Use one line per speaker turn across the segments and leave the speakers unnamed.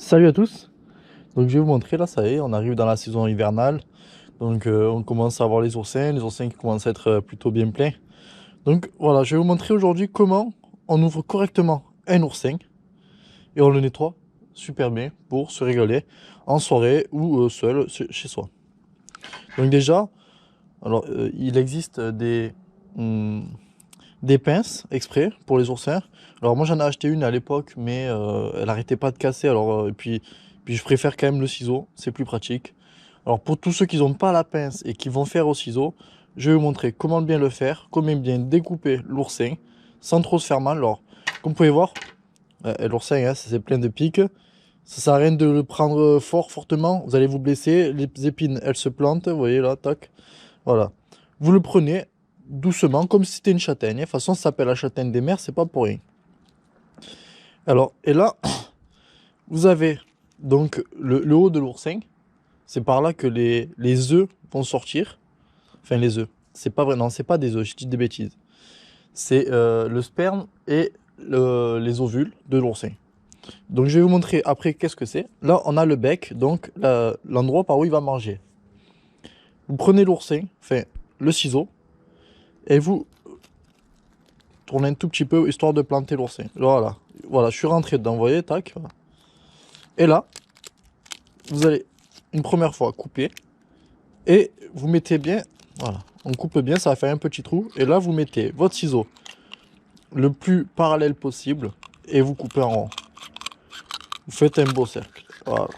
Salut à tous, donc je vais vous montrer là, ça y est, on arrive dans la saison hivernale, donc on commence à voir les oursins qui commencent à être plutôt bien pleins. Donc voilà, je vais vous montrer aujourd'hui comment on ouvre correctement un oursin et on le nettoie super bien pour se régaler en soirée ou seul chez soi. Donc déjà, alors il existe hum, des pinces exprès pour les oursins. Alors moi j'en ai acheté une à l'époque, mais elle arrêtait pas de casser. Alors puis je préfère quand même le ciseau, c'est plus pratique. Alors pour tous ceux qui n'ont pas la pince et qui vont faire au ciseau, je vais vous montrer comment bien le faire, comment bien découper l'oursin sans trop se faire mal. Alors comme vous pouvez voir, l'oursin hein, c'est plein de pics. Ça sert à rien de le prendre fortement, vous allez vous blesser. Les épines elles se plantent, vous voyez là, tac. Voilà. Vous le prenez doucement, comme si c'était une châtaigne. De toute façon, ça s'appelle la châtaigne des mers, c'est pas pour rien. Alors, et là, vous avez donc le haut de l'oursin. C'est par là que les œufs vont sortir. Enfin, les œufs. C'est pas vrai, non, c'est pas des œufs, je dis des bêtises. C'est le sperme et les ovules de l'oursin. Donc, je vais vous montrer après qu'est-ce que c'est. Là, on a le bec, donc l'endroit par où il va manger. Vous prenez l'oursin, enfin, le ciseau, et vous tournez un tout petit peu histoire de planter l'oursin. Voilà, voilà, je suis rentré dedans, vous voyez, tac. Voilà. Et là, vous allez une première fois couper et vous mettez bien, voilà, on coupe bien, ça va faire un petit trou. Et là, vous mettez votre ciseau le plus parallèle possible et vous coupez en rond. Vous faites un beau cercle. Voilà.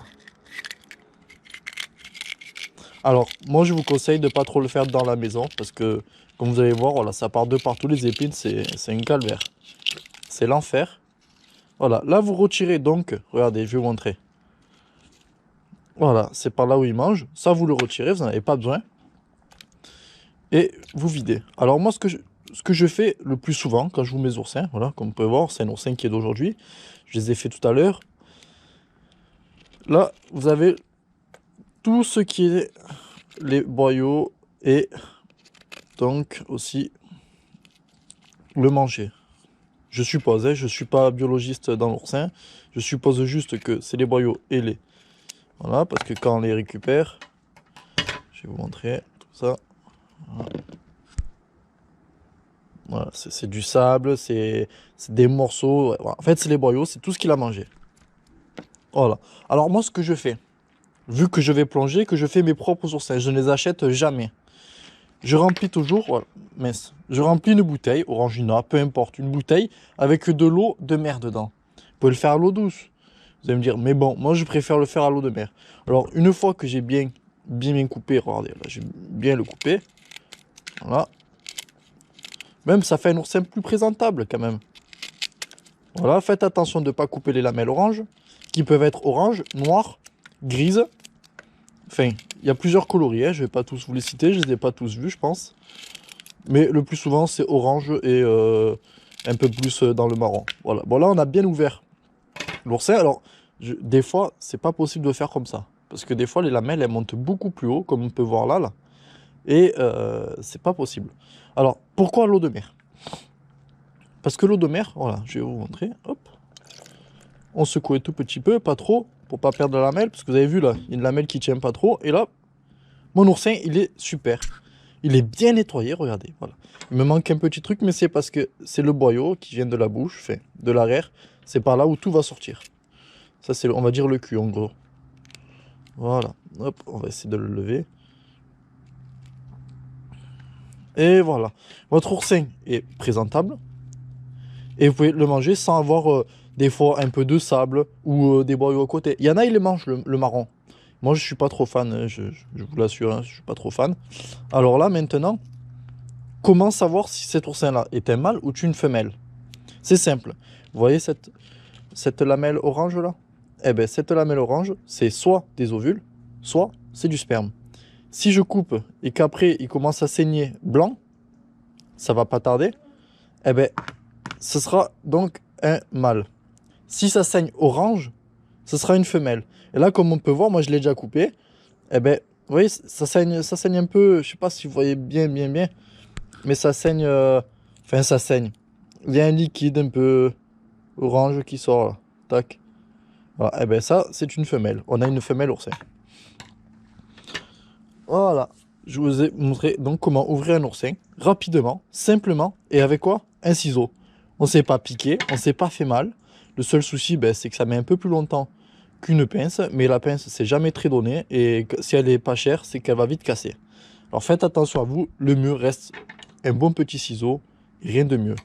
Alors, moi, je vous conseille de pas trop le faire dans la maison parce que, comme vous allez voir, voilà, ça part de partout les épines, c'est un calvaire. C'est l'enfer. Voilà, là, vous retirez donc, regardez, je vais vous montrer. Voilà, c'est par là où il mange. Ça, vous le retirez, vous n'en avez pas besoin. Et vous videz. Alors moi, ce que je fais le plus souvent quand je joue mes oursins, voilà, comme vous pouvez voir, c'est un oursin qui est d'aujourd'hui. Je les ai fait tout à l'heure. Là, vous avez tout ce qui est les boyaux et donc aussi le manger. Je suppose, hein, je ne suis pas biologiste dans l'oursin. Je suppose juste que c'est les boyaux et les... Voilà, parce que quand on les récupère, je vais vous montrer tout ça. Voilà. Voilà, c'est du sable, c'est des morceaux. Ouais, voilà. En fait, c'est les boyaux, c'est tout ce qu'il a mangé. Voilà. Alors moi, ce que je fais, vu que je vais plonger, que je fais mes propres oursins, je ne les achète jamais. Je remplis toujours, voilà, mince, je remplis une bouteille, Orangina, peu importe, une bouteille avec de l'eau de mer dedans. Vous pouvez le faire à l'eau douce. Vous allez me dire, mais bon, moi je préfère le faire à l'eau de mer. Alors, une fois que j'ai bien coupé, regardez, là, j'ai bien le coupé. Voilà. Même ça fait un oursin plus présentable quand même. Voilà, faites attention de ne pas couper les lamelles oranges, qui peuvent être orange, noir, grise. Enfin, il y a plusieurs coloris, hein, je ne vais pas tous vous les citer, je ne les ai pas tous vus, je pense. Mais le plus souvent, c'est orange et un peu plus dans le marron. Voilà, bon là, on a bien ouvert l'oursin. Alors, des fois, c'est pas possible de faire comme ça. Parce que des fois, les lamelles, elles montent beaucoup plus haut, comme on peut voir là. Et c'est pas possible. Alors, pourquoi l'eau de mer? Parce que l'eau de mer, voilà, je vais vous montrer, hop. On secoue tout petit peu, pas trop, pour pas perdre la lamelle, parce que vous avez vu là, il y a une lamelle qui tient pas trop. Et là, mon oursin, il est super. Il est bien nettoyé, regardez, voilà. Il me manque un petit truc, mais c'est parce que c'est le boyau qui vient de la bouche, enfin, de l'arrière. C'est par là où tout va sortir. Ça, c'est, on va dire, le cul, en gros. Voilà, hop, on va essayer de le lever. Et voilà. Votre oursin est présentable. Et vous pouvez le manger sans avoir des fois un peu de sable ou des boyaux à côté. Il y en a, ils les mangent, le marron. Moi, je suis pas trop fan, hein, je vous l'assure, hein, je suis pas trop fan. Alors là, maintenant, comment savoir si cet oursin-là est un mâle ou une femelle? C'est simple. Vous voyez cette lamelle orange là? Eh bien, cette lamelle orange, c'est soit des ovules, soit c'est du sperme. Si je coupe et qu'après il commence à saigner blanc, ça va pas tarder, eh ben, ce sera donc un mâle. Si ça saigne orange, ce sera une femelle. Et là, comme on peut voir, moi je l'ai déjà coupé. Eh ben, vous voyez, ça saigne un peu. Je sais pas si vous voyez bien, mais ça saigne. Enfin, ça saigne. Il y a un liquide un peu orange qui sort là. Tac. Voilà, et ben ça, c'est une femelle. On a une femelle oursin. Voilà, je vous ai montré donc comment ouvrir un oursin rapidement, simplement, et avec quoi? Un ciseau. On ne s'est pas piqué, on ne s'est pas fait mal. Le seul souci, ben, c'est que ça met un peu plus longtemps qu'une pince, mais la pince, c'est jamais très donné, et si elle est pas chère, c'est qu'elle va vite casser. Alors faites attention à vous, le mieux reste un bon petit ciseau, rien de mieux.